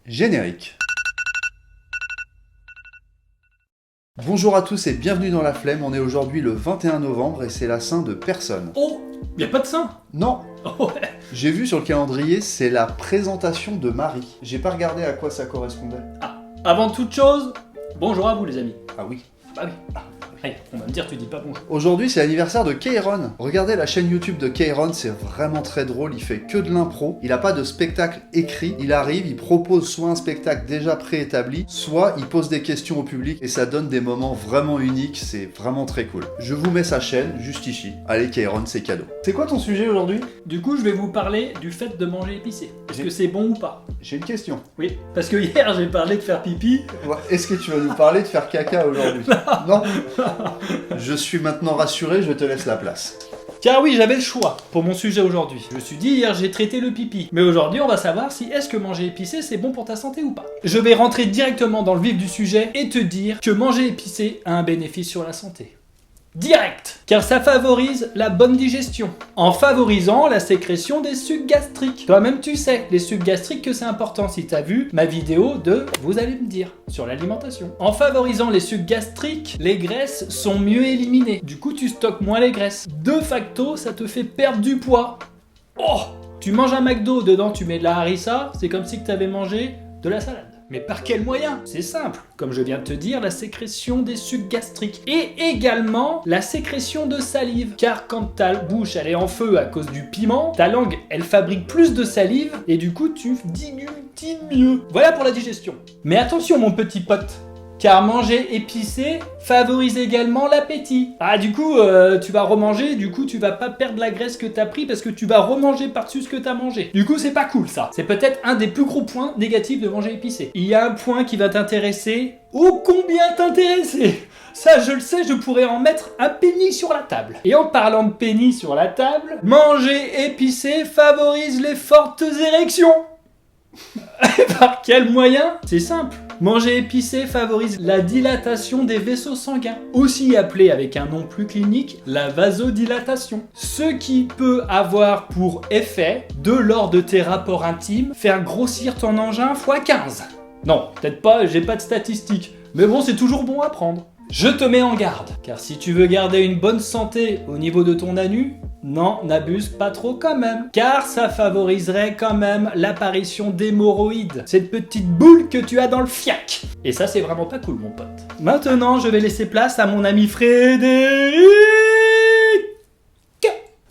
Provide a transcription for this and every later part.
Générique. Bonjour à tous et bienvenue dans La Flemme, on est aujourd'hui le 21 novembre et c'est la Saint de personne. Oh, y a pas de saint? Non. Oh ouais. J'ai vu sur le calendrier, c'est la présentation de Marie. J'ai pas regardé à quoi ça correspondait. Ah, avant toute chose, bonjour à vous les amis. Ah oui. Bah oui. Allez, on va me dire tu dis pas bonjour. Aujourd'hui c'est l'anniversaire de Kayron. Regardez la chaîne YouTube de Kayron, c'est vraiment très drôle, il fait que de l'impro. Il a pas de spectacle écrit, il arrive, il propose soit un spectacle déjà préétabli, soit il pose des questions au public et ça donne des moments vraiment uniques, c'est vraiment très cool. Je vous mets sa chaîne juste ici. Allez Kayron, c'est cadeau. C'est quoi ton sujet aujourd'hui? Du coup, je vais vous parler du fait de manger épicé. Est-ce que c'est bon ou pas? J'ai une question. Oui, parce que hier j'ai parlé de faire pipi. Est-ce que tu vas nous parler de faire caca aujourd'hui? Non. Je suis maintenant rassuré, je te laisse la place. Car oui, j'avais le choix pour mon sujet aujourd'hui. Je me suis dit hier j'ai traité le pipi. Mais aujourd'hui on va savoir si est-ce que manger épicé c'est bon pour ta santé ou pas. Je vais rentrer directement dans le vif du sujet et te dire que manger épicé a un bénéfice sur la santé. Direct, car ça favorise la bonne digestion, en favorisant la sécrétion des sucs gastriques. Toi-même tu sais, les sucs gastriques que c'est important si t'as vu ma vidéo de vous allez me dire sur l'alimentation. En favorisant les sucs gastriques, les graisses sont mieux éliminées. Du coup tu stockes moins les graisses. De facto, ça te fait perdre du poids. Oh, tu manges un McDo, dedans tu mets de la harissa, c'est comme si tu avais mangé de la salade. Mais par quel moyen? C'est simple. Comme je viens de te dire, la sécrétion des sucs gastriques. Et également la sécrétion de salive. Car quand ta bouche elle est en feu à cause du piment, ta langue elle fabrique plus de salive et du coup tu déglutis mieux. Voilà pour la digestion. Mais attention mon petit pote. Car manger épicé favorise également l'appétit. Ah du coup tu vas remanger, du coup tu vas pas perdre la graisse que t'as pris parce que tu vas remanger par-dessus ce que t'as mangé. Du coup c'est pas cool ça. C'est peut-être un des plus gros points négatifs de manger épicé. Il y a un point qui va t'intéresser. Oh combien t'intéresser! Ça je le sais, je pourrais en mettre un penny sur la table. Et en parlant de penny sur la table, manger épicé favorise les fortes érections. Par quel moyen? C'est simple. Manger épicé favorise la dilatation des vaisseaux sanguins, aussi appelée avec un nom plus clinique, la vasodilatation. Ce qui peut avoir pour effet, de lors de tes rapports intimes, faire grossir ton engin x15. Non, peut-être pas, j'ai pas de statistiques, mais bon, c'est toujours bon à prendre. Je te mets en garde, car si tu veux garder une bonne santé au niveau de ton anus, non, n'abuse pas trop quand même, car ça favoriserait quand même l'apparition d'hémorroïdes, cette petite boule que tu as dans le fiac. Et ça c'est vraiment pas cool mon pote. Maintenant je vais laisser place à mon ami Frédéric.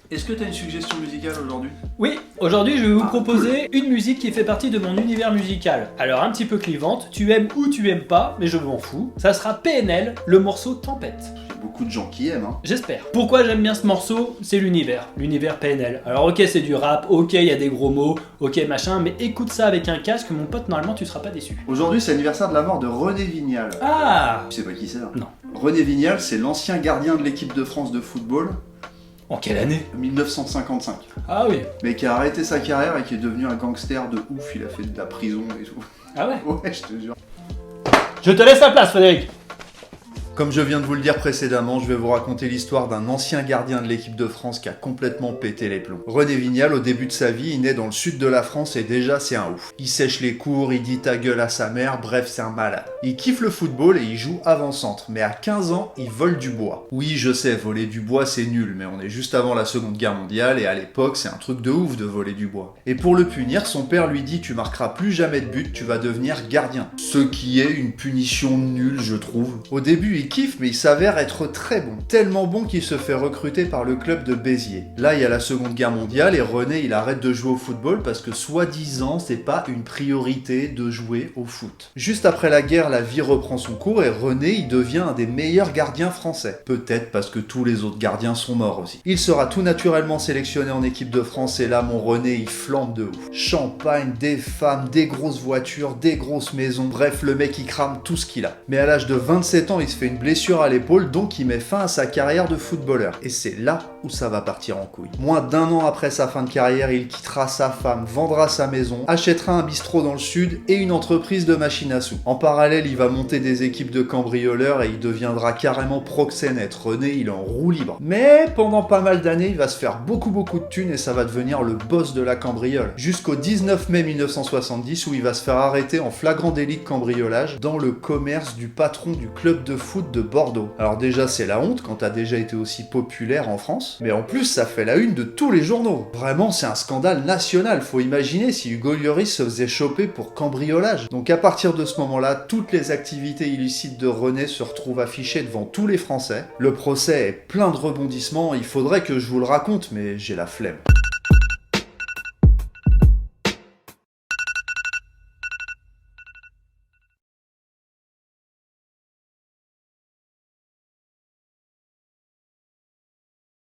Est-ce que tu as une suggestion musicale aujourd'hui? Oui, aujourd'hui je vais vous proposer une musique qui fait partie de mon univers musical. Alors un petit peu clivante, tu aimes ou tu aimes pas, mais je m'en fous. Ça sera PNL, le morceau Tempête. Beaucoup de gens qui aiment, hein. J'espère. Pourquoi j'aime bien ce morceau? C'est l'univers PNL. Alors ok c'est du rap, ok il y a des gros mots, ok machin, mais écoute ça avec un casque, mon pote, normalement tu seras pas déçu. Aujourd'hui c'est l'anniversaire de la mort de René Vignal. Ah! Tu sais pas qui c'est hein? Non. René Vignal c'est l'ancien gardien de l'équipe de France de football. En quelle année? 1955. Ah oui. Mais qui a arrêté sa carrière et qui est devenu un gangster de ouf, il a fait de la prison et tout. Ah ouais? Ouais, je te jure. Je te laisse la place Frédéric. Comme je viens de vous le dire précédemment, je vais vous raconter l'histoire d'un ancien gardien de l'équipe de France qui a complètement pété les plombs. René Vignal, au début de sa vie, il naît dans le sud de la France et déjà c'est un ouf. Il sèche les cours, il dit ta gueule à sa mère, bref c'est un malade. Il kiffe le football et il joue avant-centre, mais à 15 ans, il vole du bois. Oui, je sais, voler du bois c'est nul, mais on est juste avant la Seconde Guerre mondiale et à l'époque c'est un truc de ouf de voler du bois. Et pour le punir, son père lui dit tu marqueras plus jamais de but, tu vas devenir gardien. Ce qui est une punition nulle je trouve. Au début il kiffe mais il s'avère être très bon. Tellement bon qu'il se fait recruter par le club de Béziers. Là il y a la Seconde Guerre mondiale et René il arrête de jouer au football parce que soi-disant c'est pas une priorité de jouer au foot. Juste après la guerre la vie reprend son cours et René il devient un des meilleurs gardiens français. Peut-être parce que tous les autres gardiens sont morts aussi. Il sera tout naturellement sélectionné en équipe de France et là mon René il flambe de ouf. Champagne, des femmes, des grosses voitures, des grosses maisons, bref le mec il crame tout ce qu'il a. Mais à l'âge de 27 ans il se fait une une blessure à l'épaule, donc il met fin à sa carrière de footballeur. Et c'est là où ça va partir en couille. Moins d'un an après sa fin de carrière, il quittera sa femme, vendra sa maison, achètera un bistrot dans le sud et une entreprise de machines à sous. En parallèle, il va monter des équipes de cambrioleurs et il deviendra carrément proxénète. René, il est en roue libre. Mais pendant pas mal d'années, il va se faire beaucoup de thunes et ça va devenir le boss de la cambriole. Jusqu'au 19 mai 1970 où il va se faire arrêter en flagrant délit de cambriolage dans le commerce du patron du club de foot de Bordeaux. Alors déjà, c'est la honte quand t'as déjà été aussi populaire en France, mais en plus, ça fait la une de tous les journaux. Vraiment, c'est un scandale national. Faut imaginer si Hugo Lloris se faisait choper pour cambriolage. Donc à partir de ce moment-là, toutes les activités illicites de René se retrouvent affichées devant tous les Français. Le procès est plein de rebondissements, il faudrait que je vous le raconte, mais j'ai la flemme.